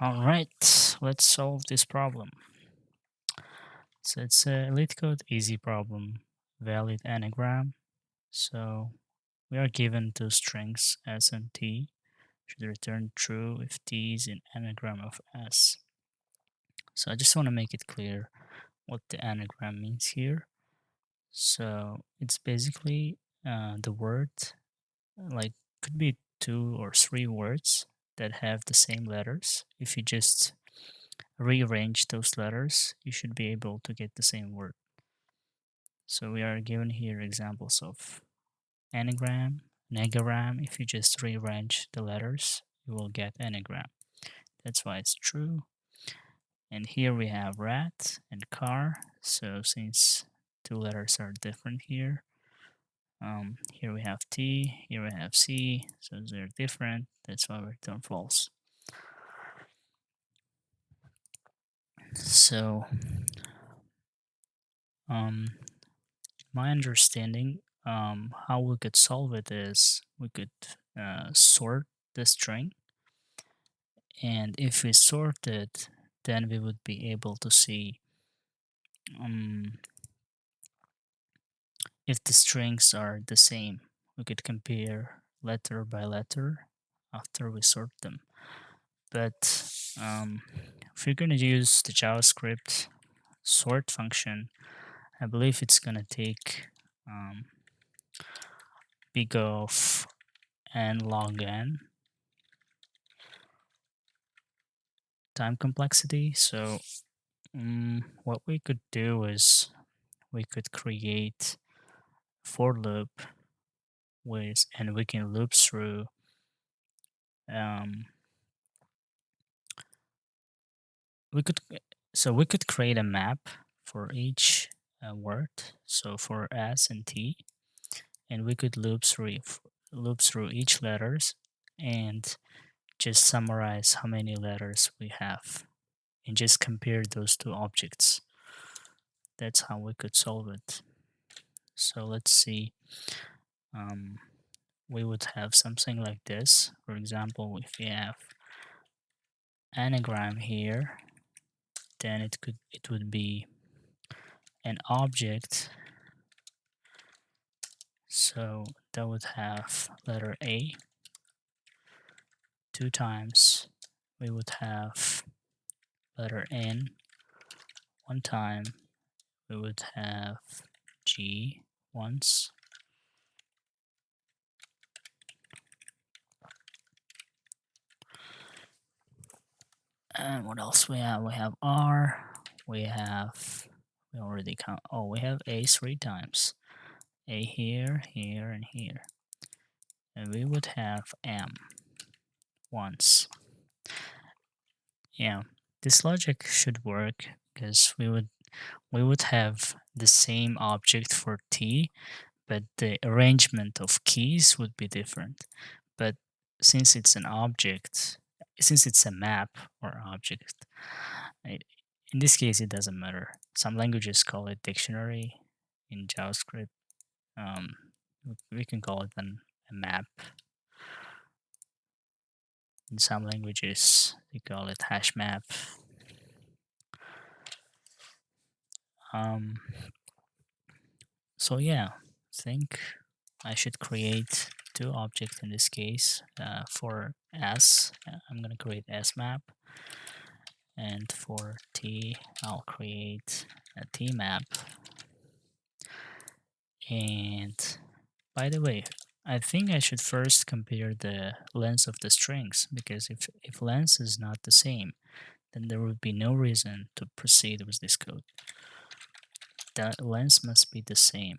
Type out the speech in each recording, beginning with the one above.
All right, let's solve this problem. So it's a leetcode easy problem, valid anagram. So we are given two strings s and t. Should return true if t is an anagram of s. So I just want to make it clear what the anagram means here. So it's basically the word, like could be two or three words that have the same letters. If you just rearrange those letters, you should be able to get the same word. So we are given here examples of anagram, negagram. If you just rearrange the letters, you will get anagram. That's why it's true. And here we have rat and car. So since two letters are different here, here we have T, here we have C, so they're different. That's why we return false. So, my understanding, how we could solve it is we could sort the string, and if we sort it, then we would be able to see um, if the strings are the same. We could compare letter by letter after we sort them. But if you're going to use the JavaScript sort function, I believe it's going to take big of n log n time complexity. So what we could do is we could create for loop with, and we can loop through um, we could we could create a map for each word, so for s and t, and we could loop through each letters and just summarize how many letters we have and just compare those two objects. That's how we could solve it. So let's see. We would have something like this. For example, if we have anagram here, then it would be an object. So that would have letter A 2 times. We would have letter N 1 time. We would have G once. And what else we have? We have R. We already count. Oh, we have A 3 times. A here, here, and here. And we would have M once. Yeah, this logic should work because we would have the same object for T, but the arrangement of keys would be different. But since it's an object, since it's a map or object, in this case it doesn't matter. Some languages call it dictionary. In JavaScript, um, we can call it a map. In some languages, they call it hash map. Um, so yeah, I think I should create two objects in this case. For S, I'm gonna create S map, and for T, I'll create a T map. And by the way, I think I should first compare the length of the strings, because if length is not the same, then there would be no reason to proceed with this code. The length must be the same.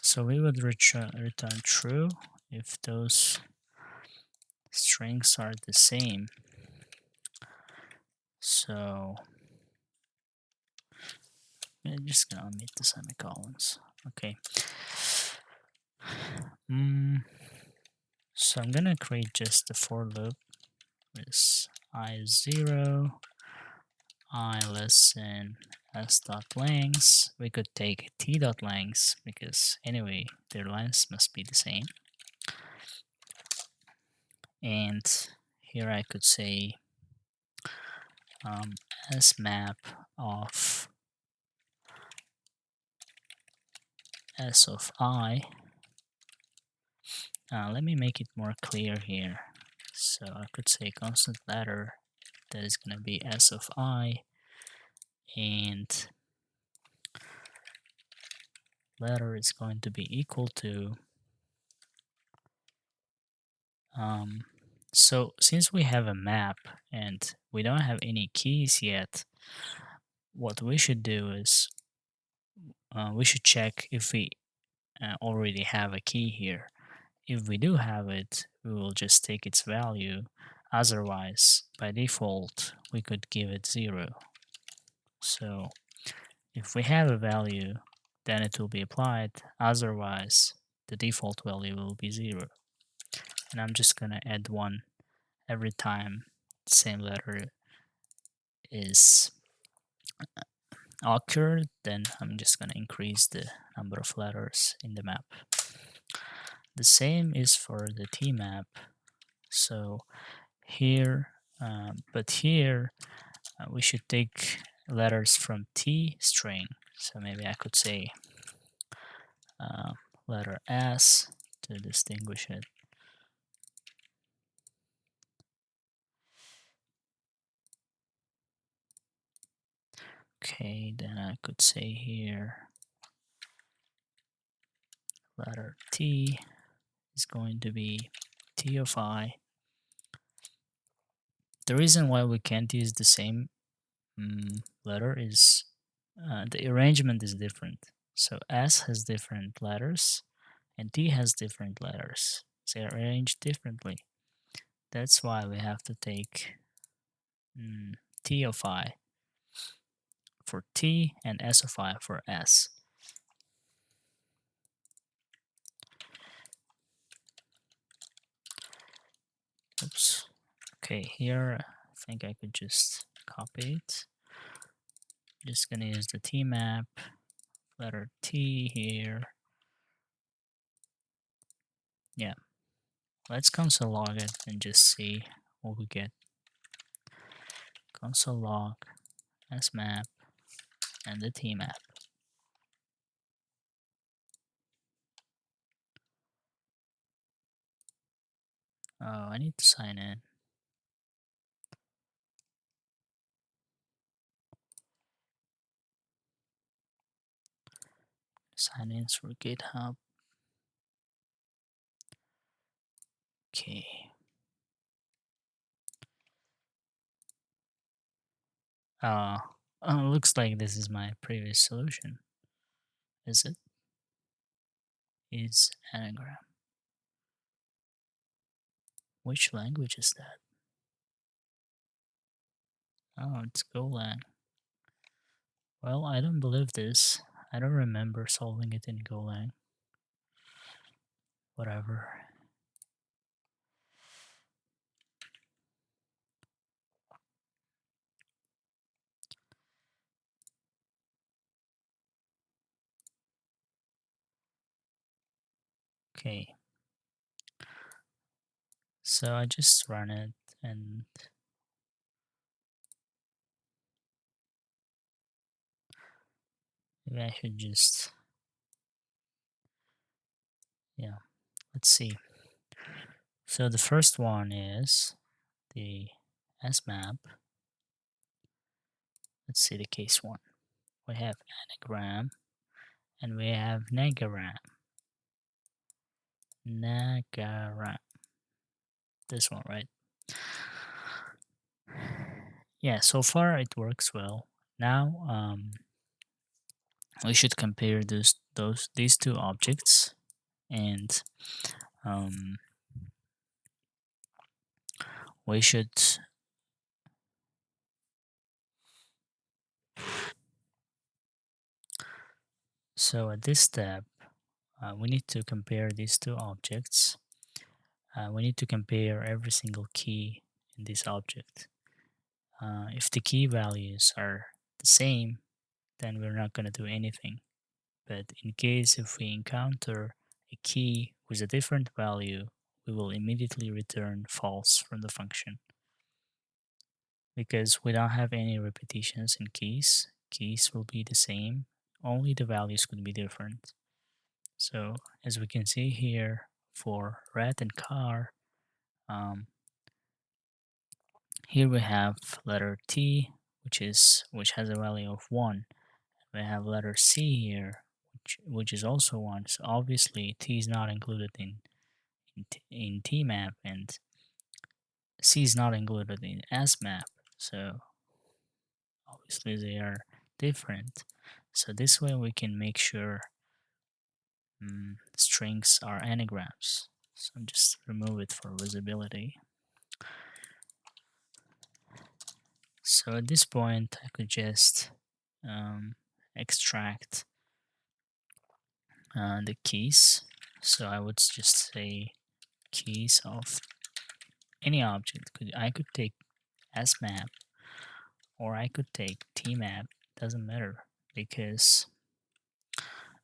So we would return true if those strings are the same. So I'm just gonna omit the semicolons. Okay. So I'm gonna create just the for loop with I0, I less than s dot length. We could take t dot length because anyway their lengths must be the same. And here I could say s map of s of I. Let me make it more clear here. So I could say constant letter that is going to be s of I, and letter is going to be equal to so since we have a map and we don't have any keys yet, what we should do is we should check if we already have a key here. If we do have it, we will just take its value. Otherwise, by default, we could give it 0. So if we have a value, then it will be applied. Otherwise, the default value will be 0. And I'm just going to add 1 every time the same letter is occurred. Then I'm just going to increase the number of letters in the map. The same is for the T map. So here, but here we should take letters from T string. So maybe I could say letter S to distinguish it. Okay, then I could say here letter T is going to be T of I. The reason why we can't use the same letter is the arrangement is different. So S has different letters and T has different letters. They are arranged differently. That's why we have to take T of I for T and S of I for S. Oops. Okay, here I think I could just copy it. Just gonna use the T map, letter T here. Yeah, let's console log it and just see what we get. Console log S map and the T map. Oh, I need to sign in. Sign in through GitHub. Okay. Looks like this is my previous solution. Is it? Is anagram. Which language is that? Oh, it's Golang. Well, I don't believe this. I don't remember solving it in Golang. Whatever. Okay. So I just run it and maybe I should just, yeah, let's see. So the first one is the S map. Let's see the case one. We have anagram and we have negaram. Negaram. This one, right? Yeah, so far it works well. Now we should compare these two objects, and we should so at this step we need to compare these two objects. We need to compare every single key in this object. If the key values are the same, then we're not going to do anything. But in case if we encounter a key with a different value, we will immediately return false from the function because we don't have any repetitions in keys. Keys will be the same, only the values could be different. So as we can see here for rat and car, here we have letter T, which has a value of 1. We have letter C here, which is also 1. So obviously T is not included in T map, and C is not included in S map. So obviously they are different. So this way we can make sure strings are anagrams. So just remove it for visibility. So at this point I could just extract the keys. So I would just say keys of any object. I could take S map or I could take T map. Doesn't matter because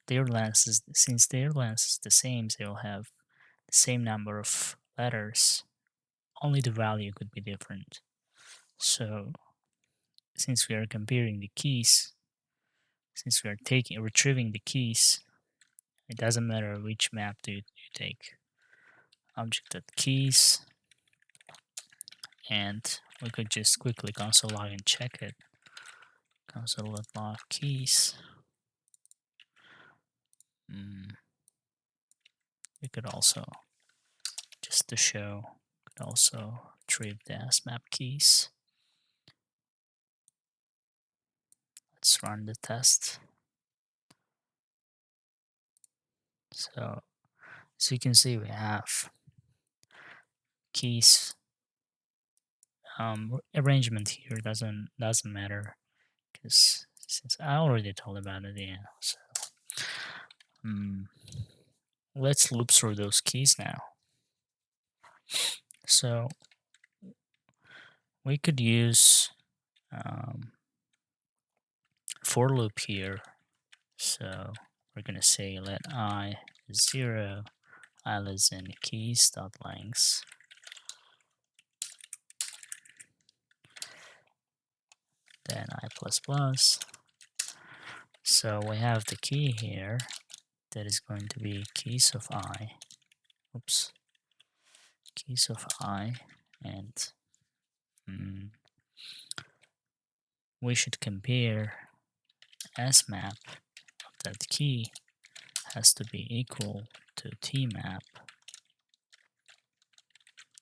since their length is the same, they'll have the same number of letters. Only the value could be different. So since we are comparing the keys, since we are retrieving the keys, it doesn't matter which map do you take. Object.keys, and we could just quickly console log and check it. Console.log keys. We could also, just to show, could also retrieve the SMAP keys. Let's run the test. So as you can see, we have keys. Arrangement here doesn't matter because since I already told about it, yeah. So let's loop through those keys now. So we could use for loop here. So we're gonna say let I is 0, I less than keys dot length. Then I plus plus. So we have the key here that is going to be keys of I. Oops. Keys of I, and we should compare SMAP of that key has to be equal to TMAP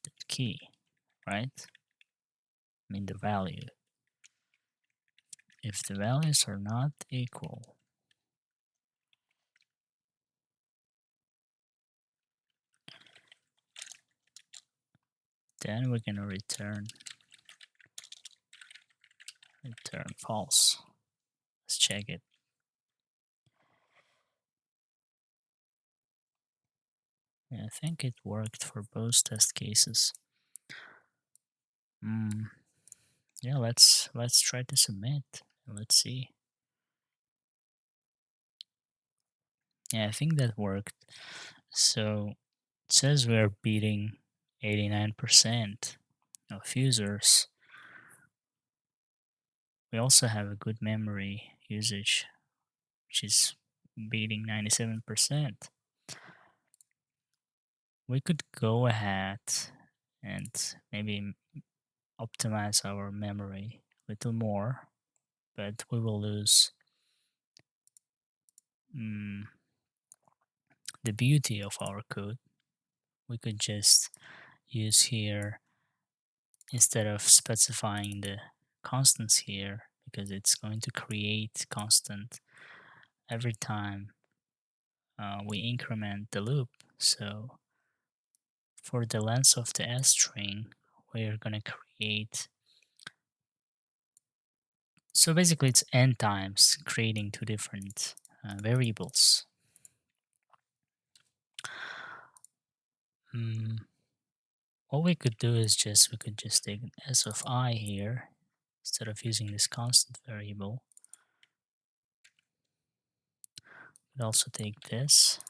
that key, right? I mean the value. If the values are not equal, then we're gonna return false. Let's check it. Yeah, I think it worked for both test cases. Yeah, let's try to submit. Let's see. Yeah, I think that worked. So it says we are beating 89% of users. We also have a good memory usage, which is beating 97%. We could go ahead and maybe optimize our memory a little more, but we will lose the beauty of our code. We could just use here, instead of specifying the constants here, because it's going to create constant every time we increment the loop. So for the length of the S string, we're going to create, so basically it's n times creating two different variables. What we could do is we could just take an S of I here instead of using this constant variable. We could also take this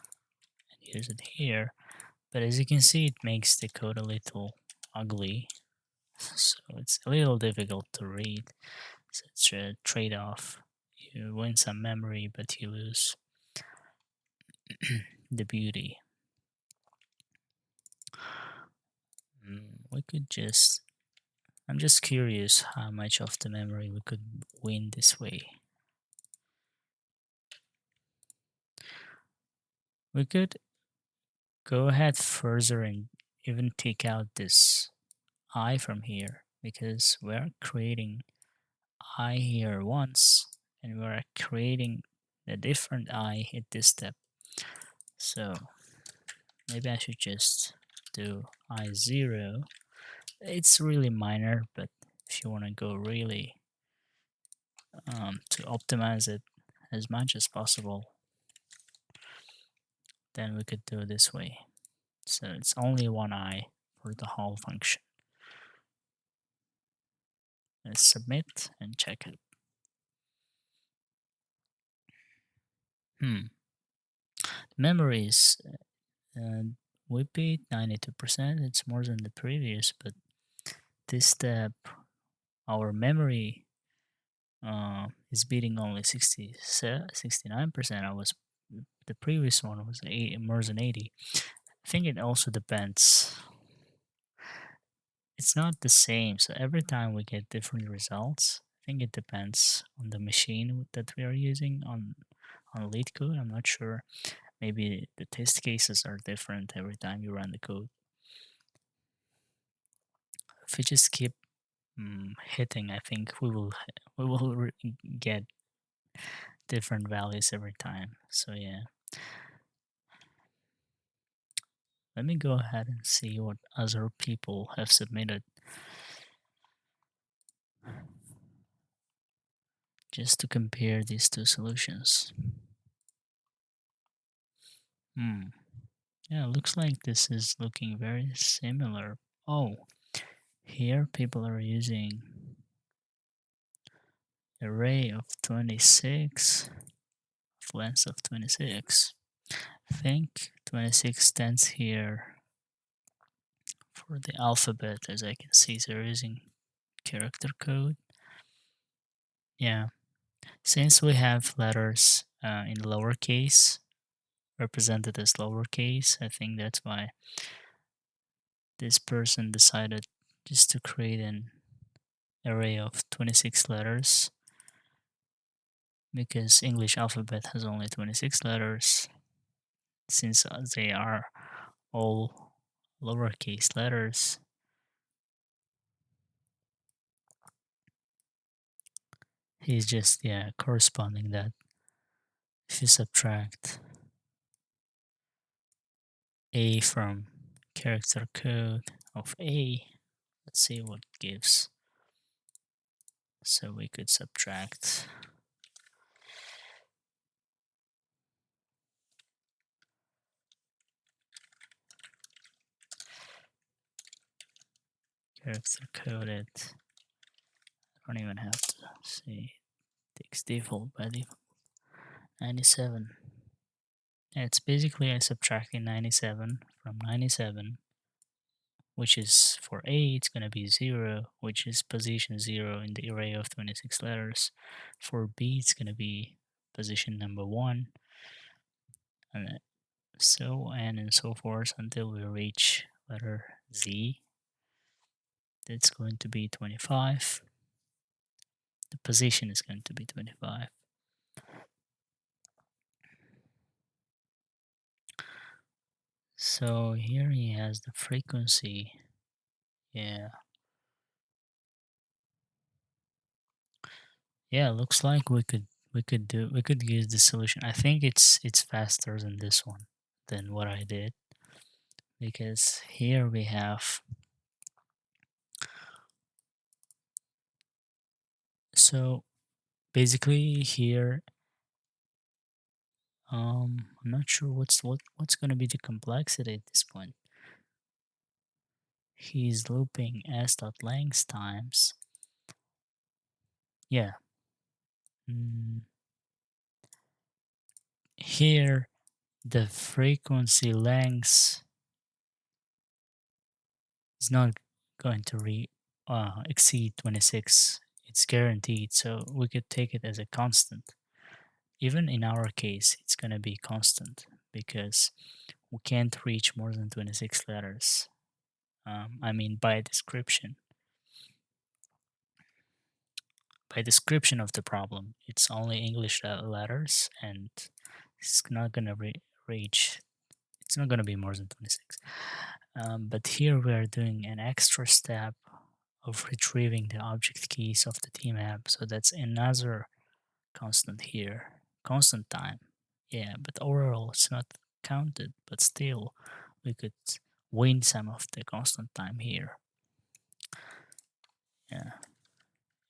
and use it here, But as you can see, it makes the code a little ugly, so it's a little difficult to read. So it's a trade-off. You win some memory, but you lose the beauty. We could just, I'm just curious how much of the memory we could win this way. We could go ahead further and even take out this I from here, because we're creating I here once and we're creating a different I at this step. So maybe I should just do I0. It's really minor, but if you want to go really to optimize it as much as possible, then we could do it this way. So it's only one I for the whole function. Let's submit and check it. Memory is we beat 92%. It's more than the previous, but this step, our memory is beating only 69%. The previous one was more than 80. I think it also depends. It's not the same. So every time we get different results, I think it depends on the machine that we are using on LeetCode. I'm not sure. Maybe the test cases are different every time you run the code. If we just keep hitting, I think we will get different values every time. So yeah, let me go ahead and see what other people have submitted, just to compare these two solutions. Yeah, looks like this is looking very similar. Oh, here people are using array of 26, of length of 26. I think 26 stands here for the alphabet, as I can see they're using character code. Yeah, since we have letters in lowercase represented as lowercase, I think that's why this person decided just to create an array of 26 letters, because English alphabet has only 26 letters. Since they are all lowercase letters, he's just corresponding that. If you subtract A from character code of A, let's see what it gives. So we could subtract character coded. I don't even have to say takes default by default. 97. It's basically I subtracting 97 from 97, which is for A, it's going to be 0, which is position 0 in the array of 26 letters. For B, it's going to be position number 1, and so on and so forth until we reach letter Z. That's going to be 25. The position is going to be 25. So here he has the frequency. Yeah. Yeah, looks like we could use the solution. I think it's faster than this one, than what I did, because here we have, so basically here I'm not sure what's going to be the complexity at this point. He's looping s.length times. Yeah. Here the frequency lengths is not going to exceed 26. It's guaranteed, so we could take it as a constant. Even in our case, it's going to be constant because we can't reach more than 26 letters. I mean, by description. By description of the problem, it's only English letters, and it's not going to reach, it's not going to be more than 26. But here we are doing an extra step of retrieving the object keys of the tmap, so that's another constant here, constant time. Yeah, but overall it's not counted, but still we could win some of the constant time here. Yeah,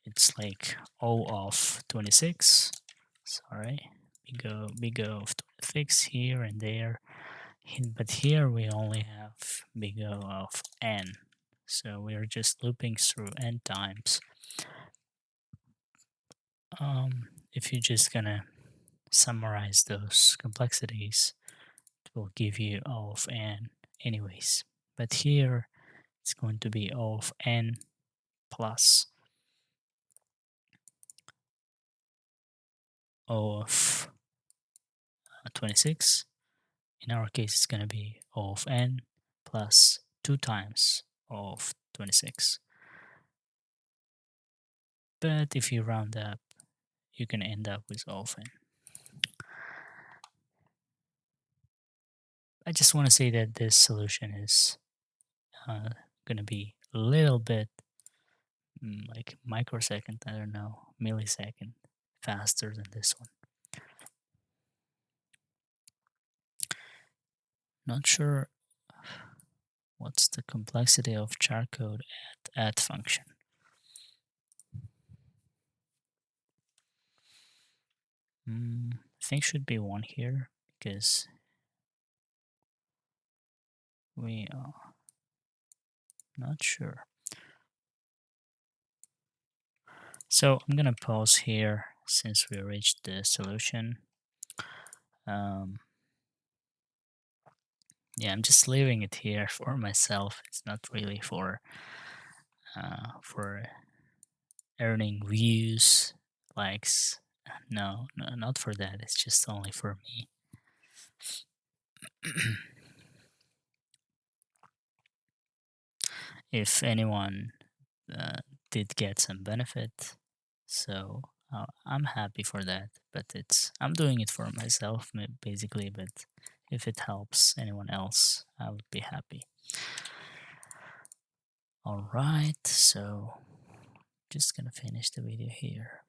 it's like O of 26. Sorry, big O of 26 here and there. But here we only have big O of n. So we are just looping through n times. If you're just gonna summarize those complexities, it will give you O of n anyways. But here it's going to be O of n plus O of 26. In our case, it's going to be O of n plus 2 times O of 26. But if you round up, you can end up with O of n. I just want to say that this solution is going to be a little bit like microsecond, I don't know, millisecond faster than this one. Not sure what's the complexity of char code at function. I think should be 1 here because we are not sure. So I'm gonna pause here since we reached the solution. Yeah, I'm just leaving it here for myself. It's not really for earning views, likes. No, not for that. It's just only for me. If anyone did get some benefit, so I'm happy for that. But I'm doing it for myself basically. But if it helps anyone else, I would be happy. All right, so just gonna finish the video here.